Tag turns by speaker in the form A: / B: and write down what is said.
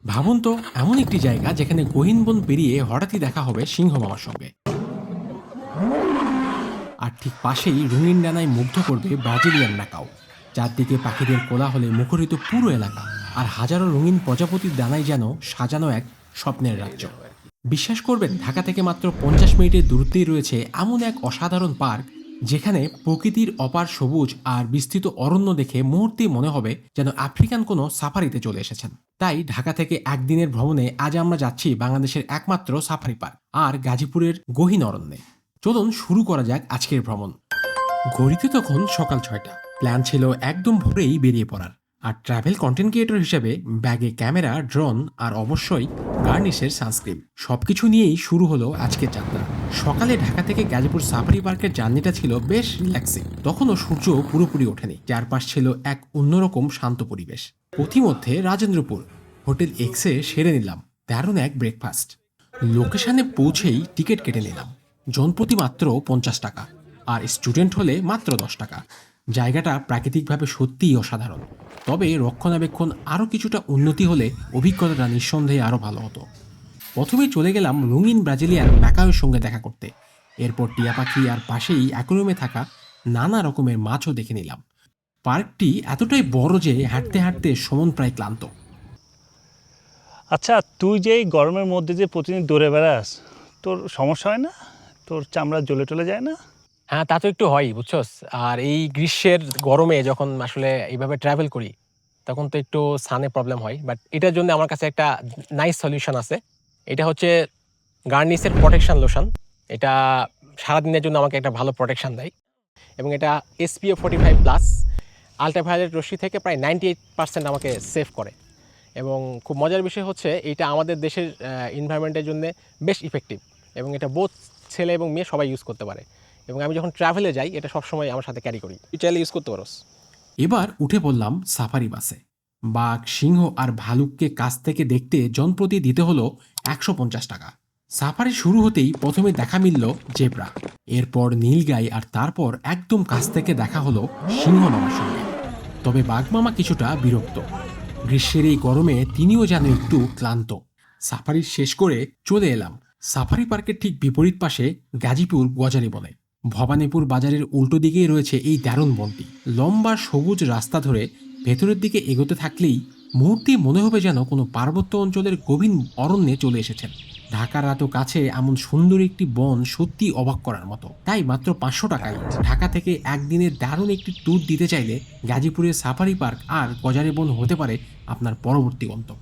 A: ভাবুন তো, এমন একটি জায়গা যেখানে গহীন বন পেরিয়ে হঠাৎই দেখা হবে সিংহ মামার সঙ্গে, আর ঠিক পাশেই রঙিন ডানায় মুগ্ধ করবে ব্রাজিলিয়ান ম্যাকাও। চারদিকে পাখিদের কোলাহলে মুখরিত পুরো এলাকা, আর হাজারো রঙিন প্রজাপতির ডানায় যেন সাজানো এক স্বপ্নের রাজ্য। বিশ্বাস করবেন, ঢাকা থেকে মাত্র 50 মিনিটের দূরত্বেই রয়েছে এমন এক অসাধারণ পার্ক, যেখানে প্রকৃতির অপার সবুজ আর বিস্তৃত অরণ্য দেখে মুহূর্তেই মনে হবে যেন আফ্রিকান কোনো সাফারিতে চলে এসেছেন। তাই ঢাকা থেকে একদিনের ভ্রমণে আজ আমরা যাচ্ছি বাংলাদেশের একমাত্র সাফারি পার্ক আর গাজীপুরের গহীন অরণ্যে। চলুন শুরু করা যাক আজকের ভ্রমণ। ঘড়িতে তখন সকাল 6টা। প্ল্যান ছিল একদম ভোরেই বেরিয়ে পড়ার, আর ট্রাভেল কন্টেন্ট ক্রিয়েটর হিসেবে ব্যাগে ক্যামেরা, ড্রোন আর অবশ্যই গার্নিশের সানস্ক্রিন, সবকিছু নিয়েই শুরু হলো আজকের যাত্রা। সকালে ঢাকা থেকে গাজীপুর সাফারি পার্কের জার্নিটা ছিল বেশ রিল্যাক্সিং। তখনও সূর্য পুরোপুরি ওঠেনি, চারপাশ ছিল এক অন্যরকম শান্ত পরিবেশ। পথিমধ্যে রাজেন্দ্রপুর হোটেল এক্সে সেরে নিলাম দারুণ এক ব্রেকফাস্ট। লোকেশনে পৌঁছেই টিকিট কেটে নিলাম, জনপ্রতি মাত্র 50 টাকা, আর স্টুডেন্ট হলে মাত্র 10 টাকা। জায়গাটা প্রাকৃতিকভাবে সত্যিই অসাধারণ, তবে রক্ষণাবেক্ষণ আরও কিছুটা উন্নতি হলে অভিজ্ঞতাটা নিঃসন্দেহে আরও ভালো হতো। প্রথমেই চলে গেলাম রঙিন ব্রাজিলিয়ান ম্যাকাওয়ের সঙ্গে দেখা করতে। এরপর টিয়া পাখি আর পাশেই অ্যাকোরিয়ামে থাকা নানা রকমের মাছও দেখে নিলাম। পার্কটি এতটাই বড় যে হাঁটতে হাঁটতে সমন প্রায় ক্লান্ত।
B: আচ্ছা, তুই যে এই গরমের মধ্যে যে প্রতিদিন দৌড়ে বেড়াস, তোর সমস্যা হয় না? তোর চামড়া জ্বলে টলে যায় না?
C: হ্যাঁ, তা তো একটু হয়ই, বুঝছস। আর এই গ্রীষ্মের গরমে যখন আসলে এইভাবে ট্রাভেল করি, তখন তো একটু সানে প্রবলেম হয়। বাট এটার জন্য আমার কাছে একটা নাইস সলিউশন আছে। এটা হচ্ছে গার্নিসের প্রোটেকশন লোশন। এটা সারাদিনের জন্য আমাকে একটা ভালো প্রোটেকশন দেয়, এবং এটা SPF 45+ আল্ট্রাভায়োলেট রশ্মি থেকে প্রায় 98% আমাকে সেভ করে। এবং খুব মজার বিষয় হচ্ছে এটা আমাদের দেশের এনভায়রনমেন্টের জন্য বেশ ইফেক্টিভ, এবং এটা বোথ ছেলে এবং মেয়ে সবাই ইউজ করতে পারে। এবং আমি যখন ট্রাভেলে যাই এটা সবসময় আমার সাথে ক্যারি করি, তুই চাইলে ইউজ করতে পারোস।
A: এবার উঠে পড়লাম সাফারি বাসে। বাঘ, সিংহ আর ভালুককে কাছ থেকে দেখতে জনপ্রতি দিতে হলো 150 টাকা। সাফারি শুরু হতেই প্রথমে দেখা মিলল জেব্রা, এরপর নীলগাই, আর তারপর একদম কাছ থেকে দেখা হলো সিংহ মামার সঙ্গে। তবে বাঘ মামা কিছুটা বিরক্ত, গ্রীষ্মের এই গরমে তিনিও যেন একটু ক্লান্ত। সাফারি শেষ করে চলে এলাম সাফারি পার্কের ঠিক বিপরীত পাশে গাজীপুর গজারি বনে। ভবানীপুর বাজারের উল্টো দিকেই রয়েছে এই দারুণ বনটি। লম্বা সবুজ রাস্তা ধরে ভেতরের দিকে এগোতে থাকলেই মুহূর্তেই মনে হবে যেন কোনো পার্বত্য অঞ্চলের গভীর অরণ্যে চলে এসেছেন। ঢাকার এত কাছে এমন সুন্দর একটি বন সত্যি অবাক করার মতো। তাই মাত্র 500 টাকায় ঢাকা থেকে একদিনের দারুণ একটি ট্যুর দিতে চাইলে গাজীপুরের সাফারি পার্ক আর গজারি বন হতে পারে আপনার পরবর্তী গন্তব্য।